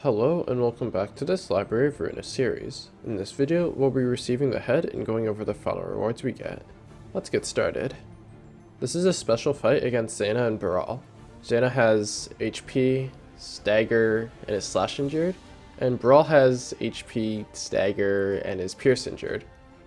Hello and welcome back to this Library of Ruina series. In this video, we'll be receiving the head and going over the final rewards we get. Let's get started. This is a special fight against Zena and Baral. Zena has HP, stagger, and is slash injured, and Baral has HP, stagger, and is pierce injured.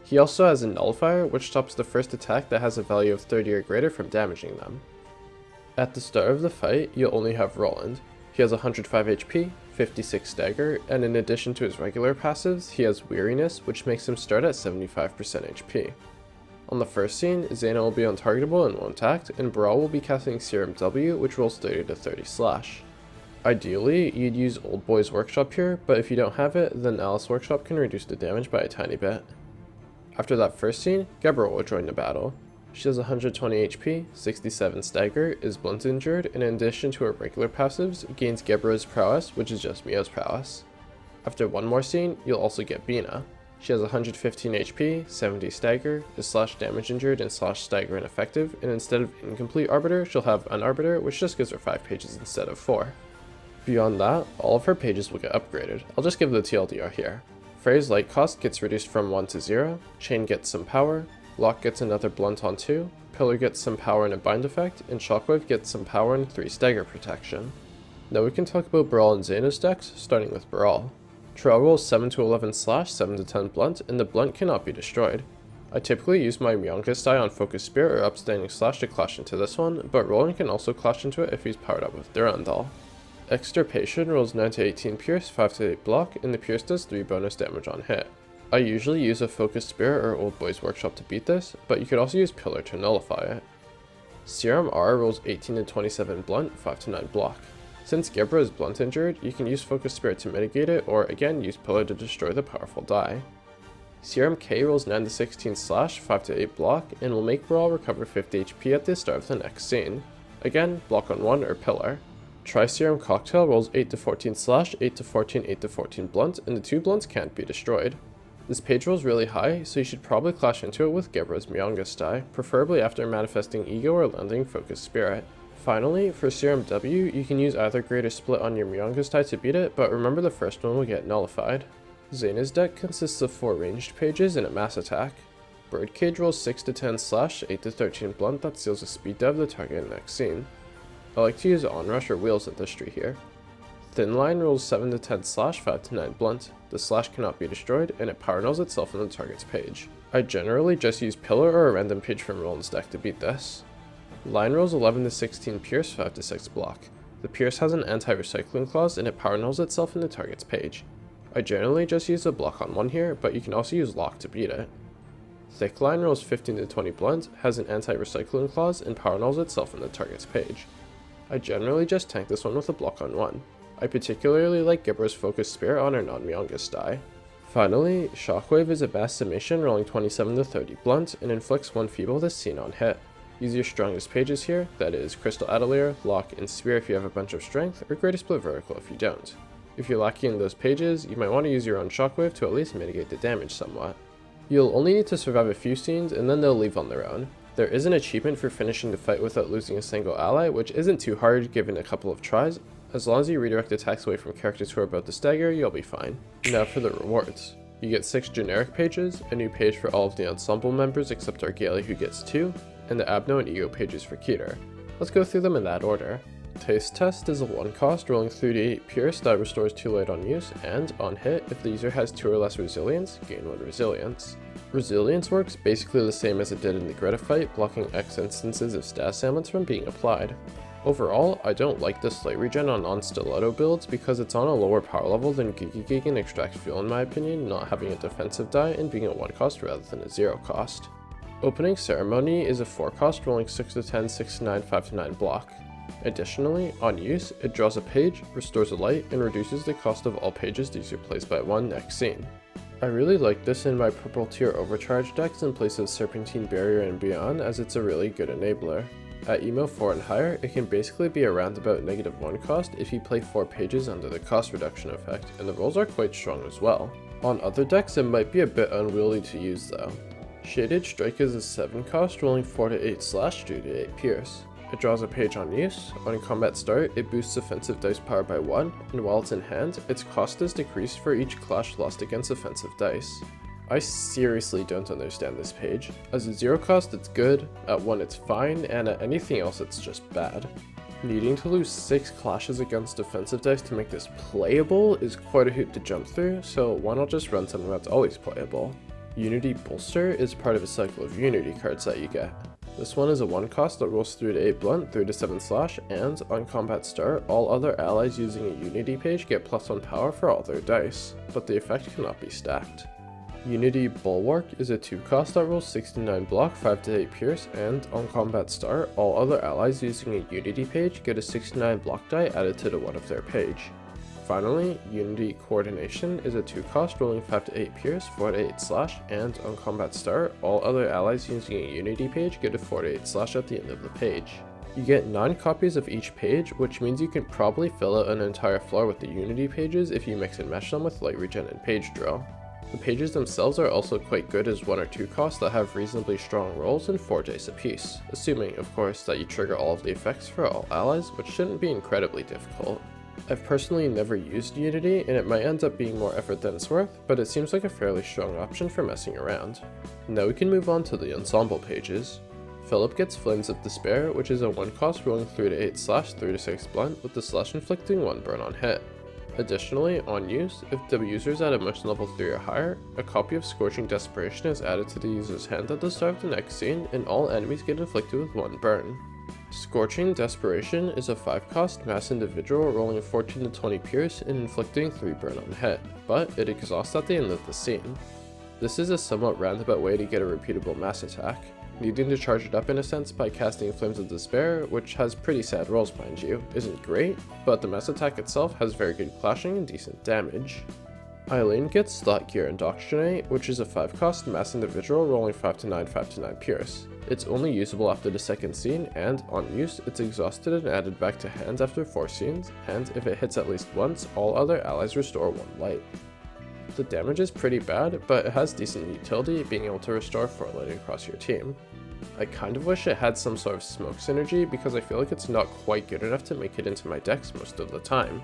He also has a nullifier, which stops the first attack that has a value of 30 or greater from damaging them. At the start of the fight, you'll only have Roland. He has 105 HP, 56 stagger, and in addition to his regular passives, he has weariness, which makes him start at 75% HP. On the first scene, Zena will be untargetable and won't act, and Baral will be casting Serum W, which rolls 30 to 30 slash. Ideally, you'd use Old Boy's Workshop here, but if you don't have it, then Alice Workshop can reduce the damage by a tiny bit. After that first scene, Gebura will join the battle. She has 120 HP, 67 stagger, is blunt injured, and in addition to her regular passives, gains Gebura's prowess, which is just Mio's prowess. After one more scene, you'll also get Binah. She has 115 HP, 70 stagger, is slash damage injured and slash stagger ineffective, and instead of incomplete arbiter, she'll have unarbiter, which just gives her 5 pages instead of 4. Beyond that, all of her pages will get upgraded. I'll just give the TLDR here. Frey's light cost gets reduced from 1 to 0, Chain gets some power, Lock gets another blunt on 2, Pillar gets some power and a bind effect, and Shockwave gets some power and 3 stagger protection. Now we can talk about Baral and Zena's decks, starting with Baral. Baral rolls 7 to 11 slash, 7 to 10 blunt, and the blunt cannot be destroyed. I typically use my youngest die on Focus Spear or Upstanding Slash to clash into this one, but Roland can also clash into it if he's powered up with Durandal. Extirpation rolls 9 to 18 pierce, 5 to 8 block, and the pierce does 3 bonus damage on hit. I usually use a Focus Spear or Old Boy's Workshop to beat this, but you could also use Pillar to nullify it. Serum R rolls 18 to 27 blunt, 5 to 9 block. Since Gebura is blunt injured, you can use Focus Spirit to mitigate it, or again use Pillar to destroy the powerful die. Serum K rolls 9 to 16 slash, 5 to 8 block, and will make Baral recover 50 HP at the start of the next scene. Again, block on 1 or Pillar. Tri-Serum Cocktail rolls 8 to 14 slash, 8 to 14, 8 to 14 blunt, and the 2 blunts can't be destroyed. This page rolls really high, so you should probably clash into it with Gebura's Myongas die, preferably after manifesting Ego or landing Focus Spirit. Finally, for Serum W, you can use either Greater Split on your Myongas die to beat it, but remember the first one will get nullified. Zena's deck consists of 4 ranged pages and a mass attack. Birdcage rolls 6 to 10 slash, 8 to 13 blunt that seals a speed dive of the target next scene. I like to use Onrush or Wheels at this tree here. Thin Line rolls 7 to 10 slash, 5 to 9 blunt. The slash cannot be destroyed, and it power nulls itself on the target's page. I generally just use Pillar or a random page from Roland's deck to beat this. Line rolls 11 to 16 pierce, 5 to 6 block. The pierce has an anti-recycling clause, and it power nulls itself on the target's page. I generally just use a block on 1 here, but you can also use Lock to beat it. Thick Line rolls 15 to 20 blunt, has an anti-recycling clause, and power nulls itself on the target's page. I generally just tank this one with a block on 1. I particularly like Gebura's Focus Spirit on her non-Myongas die. Finally, Shockwave is a mass summation rolling 27 to 30 blunt and inflicts 1 feeble this scene on hit. Use your strongest pages here, that is Crystal Atelier, Lock, and Spear if you have a bunch of strength, or Greater Split Vertical if you don't. If you're lacking in those pages, you might want to use your own Shockwave to at least mitigate the damage somewhat. You'll only need to survive a few scenes and then they'll leave on their own. There is an achievement for finishing the fight without losing a single ally, which isn't too hard given a couple of tries. As long as you redirect attacks away from characters who are about to stagger, you'll be fine. Now for the rewards. You get 6 generic pages, a new page for all of the Ensemble members except Argali who gets 2, and the Abno and Ego pages for Keter. Let's go through them in that order. Taste Test is a 1 cost rolling 3 to 8 pierce that restores 2 light on use, and on hit, if the user has 2 or less resilience, gain 1 resilience. Resilience works basically the same as it did in the Greta fight, blocking X instances of status ailments from being applied. Overall, I don't like the slight regen on non-stiletto builds because it's on a lower power level than Gigi and Extract Fuel in my opinion, not having a defensive die and being a 1 cost rather than a 0 cost. Opening Ceremony is a 4 cost rolling 6 to 10, 6 to 9, 5 to 9 block. Additionally, on use, it draws a page, restores a light, and reduces the cost of all pages the user plays by 1 next scene. I really like this in my purple tier overcharge decks in place of Serpentine Barrier and beyond as it's a really good enabler. At emo 4 and higher, it can basically be around about -1 cost if you play 4 pages under the cost reduction effect, and the rolls are quite strong as well. On other decks it might be a bit unwieldy to use though. Shaded Strike is a 7 cost rolling 4 to 8 slash, 2 to 8 pierce. It draws a page on use. On combat start, it boosts offensive dice power by 1, and while it's in hand, its cost is decreased for each clash lost against offensive dice. I seriously don't understand this page. As a 0 cost, it's good, at 1 it's fine, and at anything else it's just bad. Needing to lose 6 clashes against offensive dice to make this playable is quite a hoop to jump through, so why not just run something that's always playable? Unity Bolster is part of a cycle of Unity cards that you get. This one is a 1 cost that rolls 3 to 8 blunt, 3 to 7 slash, and on combat start, all other allies using a Unity page get +1 power for all their dice, but the effect cannot be stacked. Unity Bulwark is a 2 cost that rolls 69 block, 5 to 8 pierce, and on combat start, all other allies using a Unity page get a 69 block die added to the one of their page. Finally, Unity Coordination is a 2 cost rolling 5 to 8 pierce, 4 to 8 slash, and on combat start, all other allies using a Unity page get a 4 to 8 slash at the end of the page. You get 9 copies of each page, which means you can probably fill out an entire floor with the Unity pages if you mix and match them with light regen and page drill. The pages themselves are also quite good as 1 or 2 costs that have reasonably strong rolls and 4 dice apiece, assuming of course that you trigger all of the effects for all allies, which shouldn't be incredibly difficult. I've personally never used Unity and it might end up being more effort than it's worth, but it seems like a fairly strong option for messing around. Now we can move on to the Ensemble pages. Philip gets Flames of Despair, which is a 1 cost rolling 3 to 8 slash, 3 to 6 blunt, with the slash inflicting 1 burn on hit. Additionally, on use, if the user is at emotion level 3 or higher, a copy of Scorching Desperation is added to the user's hand at the start of the next scene, and all enemies get inflicted with 1 burn. Scorching Desperation is a 5 cost mass individual rolling 14 to 20 pierce and inflicting 3 burn on hit, but it exhausts at the end of the scene. This is a somewhat roundabout way to get a repeatable mass attack, needing to charge it up in a sense by casting Flames of Despair, which has pretty sad rolls mind you, isn't great, but the mass attack itself has very good clashing and decent damage. Eileen gets Slot Gear Indoctrinate, which is a 5 cost mass individual rolling 5 to 9 pierce. It's only usable after the second scene, and on use, it's exhausted and added back to hand after 4 scenes, and if it hits at least once, all other allies restore 1 light. The damage is pretty bad, but it has decent utility, being able to restore 4 light across your team. I kind of wish it had some sort of smoke synergy because I feel like it's not quite good enough to make it into my decks most of the time.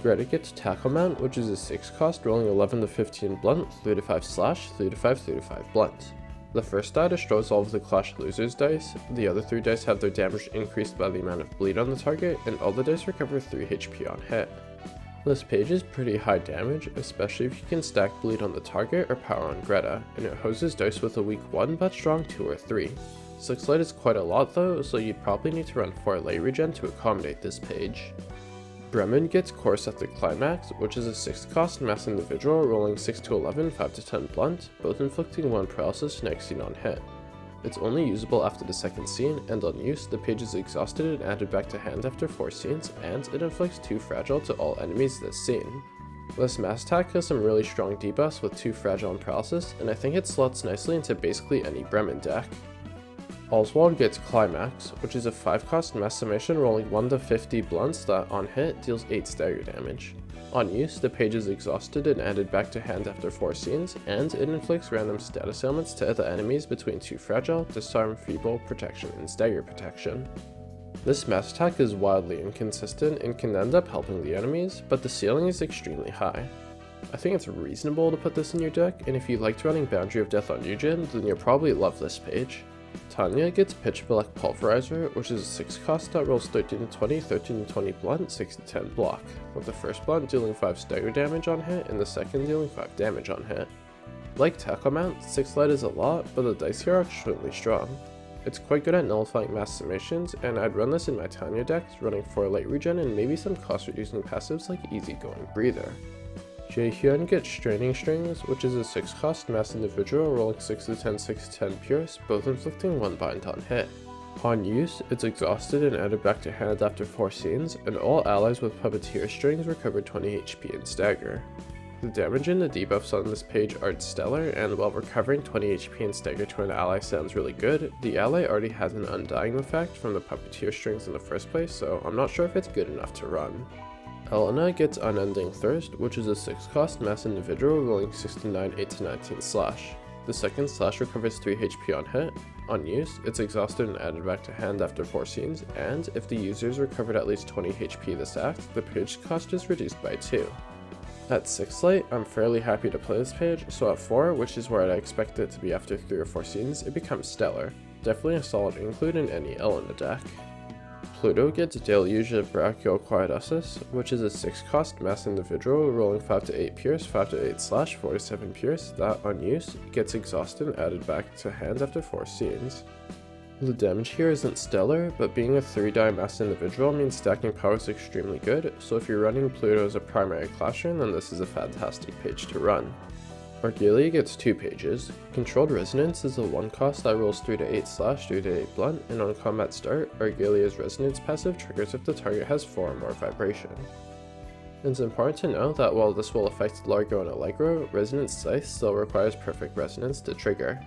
Greta gets Tackle Mount, which is a 6 cost rolling 11 to 15 blunt, 3 to 5 slash, 3 to 5, 3 to 5 blunt. The first die destroys all of the Clash Losers dice, the other 3 dice have their damage increased by the amount of bleed on the target, and all the dice recover 3 HP on hit. This page is pretty high damage, especially if you can stack bleed on the target or power on Greta, and it hoses dice with a weak 1 but strong 2 or 3. 6 light is quite a lot though, so you'd probably need to run 4 light regen to accommodate this page. Bremen gets Course at the Climax, which is a 6 cost mass individual rolling 6 to 11, 5 to 10 blunt, both inflicting 1 paralysis next scene on hit. It's only usable after the second scene, and on use, the page is exhausted and added back to hand after 4 scenes, and it inflicts 2 fragile to all enemies this scene. This mass attack has some really strong debuffs with 2 fragile and paralysis, and I think it slots nicely into basically any Bremen deck. Oswald gets Climax, which is a 5 cost mass summation rolling 1 to 50 blunts that on hit deals 8 stagger damage. On use, the page is exhausted and added back to hand after 4 scenes, and it inflicts random status ailments to other enemies between 2 fragile, disarm, feeble, protection, and stagger protection. This mass attack is wildly inconsistent and can end up helping the enemies, but the ceiling is extremely high. I think it's reasonable to put this in your deck, and if you liked running Boundary of Death on Eugen, then you'll probably love this page. Tanya gets Pitch Black Pulverizer, which is a 6 cost that rolls 13 to 20, 13 to 20 blunt, 6 to 10 block, with the first blunt dealing 5 stagger damage on hit and the second dealing 5 damage on hit. Like Tackle Mount, 6 light is a lot, but the dice here are extremely strong. It's quite good at nullifying mass summations, and I'd run this in my Tanya decks, running 4 light regen and maybe some cost reducing passives like Easygoing Breather. Jaehyun gets Straining Strings, which is a 6 cost mass individual rolling 6 to 10, 6 to 10 pierce, both inflicting 1 bind on hit. On use, it's exhausted and added back to hand after 4 scenes, and all allies with Puppeteer Strings recover 20 HP and stagger. The damage and the debuffs on this page are stellar, and while recovering 20 HP and stagger to an ally sounds really good, the ally already has an undying effect from the Puppeteer Strings in the first place, so I'm not sure if it's good enough to run. Elena gets Unending Thirst, which is a 6 cost mass individual rolling 6 to 9, 8 to 19 slash. The second slash recovers 3 HP on hit. On use, it's exhausted and added back to hand after 4 scenes, and if the user's recovered at least 20 HP this act, the page cost is reduced by 2. At 6 light, I'm fairly happy to play this page, so at 4, which is where I'd expect it to be after 3 or 4 scenes, it becomes stellar. Definitely a solid include in any L in the deck. Pluto gets Deluge of Brachial Quietusis, which is a 6 cost mass individual rolling 5 to 8 pierce, 5 to 8 slash, 4 to 7 pierce that, on use, gets exhausted and added back to hand after 4 scenes. The damage here isn't stellar, but being a 3-die mass individual means stacking power is extremely good, so if you're running Pluto as a primary classroom, then this is a fantastic page to run. Argalia gets 2 pages. Controlled Resonance is a 1 cost that rolls 3 to 8 slash, 3 to 8 blunt, and on combat start, Argalia's Resonance passive triggers if the target has 4 or more vibration. It's important to know that while this will affect Largo and Allegro, Resonance Scythe still requires perfect resonance to trigger.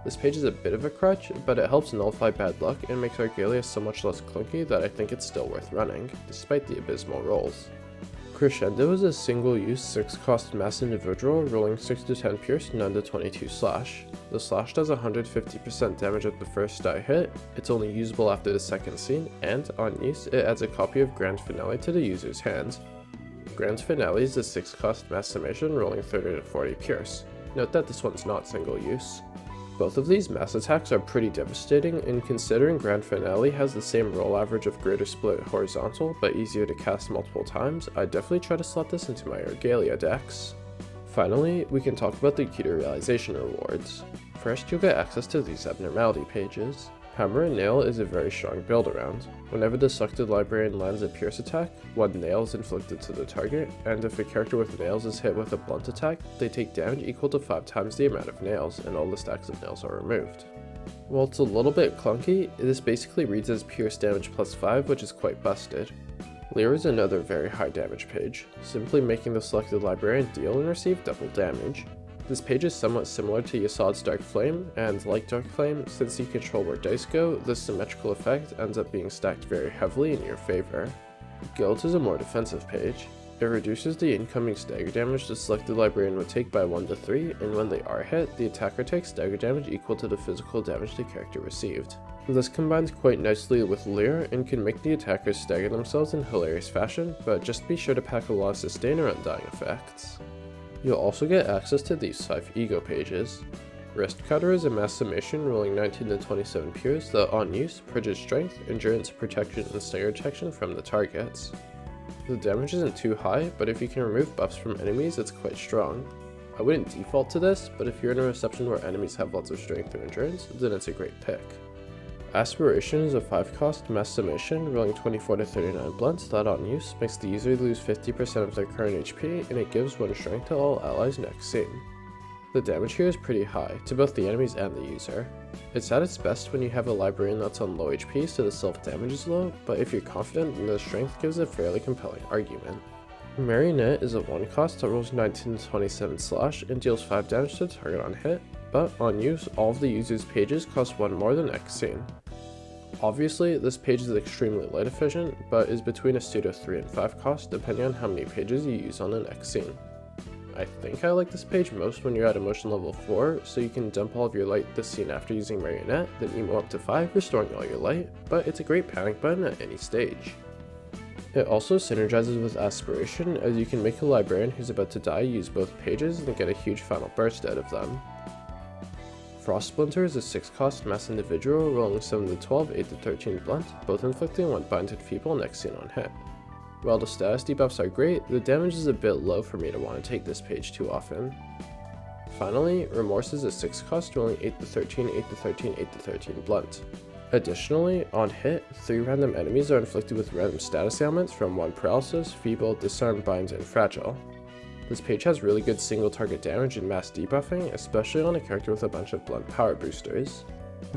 This page is a bit of a crutch, but it helps nullify bad luck and makes Argalia so much less clunky that I think it's still worth running, despite the abysmal rolls. Crescendo is a single-use 6-cost mass individual rolling 6 to 10 pierce, 9 to 22 slash. The slash does 150% damage at the first die hit, it's only usable after the second scene, and, on use, it adds a copy of Grand Finale to the user's hand. Grand Finale is a 6-cost mass summation rolling 30 to 40 pierce. Note that this one's not single-use. Both of these mass attacks are pretty devastating, and considering Grand Finale has the same roll average of greater split horizontal but easier to cast multiple times, I'd definitely try to slot this into my Argalia decks. Finally, we can talk about the Keter Realization rewards. First, you'll get access to these Abnormality pages. Hammer and Nail is a very strong build around. Whenever the selected librarian lands a pierce attack, 1 nail is inflicted to the target, and if a character with nails is hit with a blunt attack, they take damage equal to 5 times the amount of nails, and all the stacks of nails are removed. While it's a little bit clunky, this basically reads as pierce damage plus 5, which is quite busted. Leer is another very high damage page, simply making the selected librarian deal and receive double damage. This page is somewhat similar to Yesod's Dark Flame, and like Dark Flame, since you control where dice go, this symmetrical effect ends up being stacked very heavily in your favor. Guilt is a more defensive page. It reduces the incoming stagger damage the selected librarian would take by 1 to 3, and when they are hit, the attacker takes stagger damage equal to the physical damage the character received. This combines quite nicely with Leer and can make the attackers stagger themselves in hilarious fashion, but just be sure to pack a lot of sustain or undying effects. You'll also get access to these 5 ego pages. Wrist Cutter is a mass summation rolling 19 to 27 pierce that, on use, purges strength, endurance, protection, and stagger detection from the targets. The damage isn't too high, but if you can remove buffs from enemies, it's quite strong. I wouldn't default to this, but if you're in a reception where enemies have lots of strength or endurance, then it's a great pick. Aspiration is a 5-cost mass summation rolling 24 to 39 blunts that, on use, makes the user lose 50% of their current HP, and it gives 1 strength to all allies next scene. The damage here is pretty high, to both the enemies and the user. It's at its best when you have a librarian that's on low HP so the self-damage is low, but if you're confident, then the strength gives a fairly compelling argument. Marionette is a 1-cost that rolls 19 to 27 slash and deals 5 damage to the target on hit, but on use, all of the user's pages cost 1 more than next scene. Obviously, this page is extremely light efficient, but is between a pseudo 3 and 5 cost depending on how many pages you use on the next scene. I think I like this page most when you're at emotion level 4, so you can dump all of your light this scene after using Marionette, then emo up to 5, restoring all your light, but it's a great panic button at any stage. It also synergizes with Aspiration, as you can make a librarian who's about to die use both pages and get a huge final burst out of them. Frost Splinter is a 6-cost mass individual rolling 7 to 12, 8 to 13 blunt, both inflicting 1 bind to people next scene on hit. While the status debuffs are great, the damage is a bit low for me to want to take this page too often. Finally, Remorse is a 6-cost rolling 8 to 13, 8 to 13, 8 to 13 blunt. Additionally, on hit, 3 random enemies are inflicted with random status ailments from 1 Paralysis, Feeble, Disarm, Bind, and Fragile. This page has really good single target damage and mass debuffing, especially on a character with a bunch of blunt power boosters.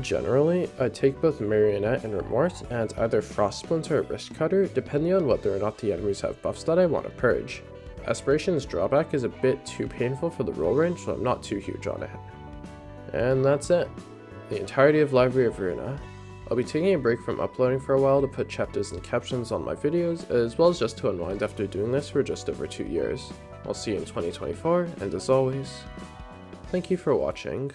Generally, I take both Marionette and Remorse and either Frost Splinter or Wrist Cutter depending on whether or not the enemies have buffs that I want to purge. Aspiration's drawback is a bit too painful for the roll range, so I'm not too huge on it. And that's it. The entirety of Library of Ruina. I'll be taking a break from uploading for a while to put chapters and captions on my videos, as well as just to unwind after doing this for just over 2 years. I'll see you in 2024, and as always, Thank you for watching.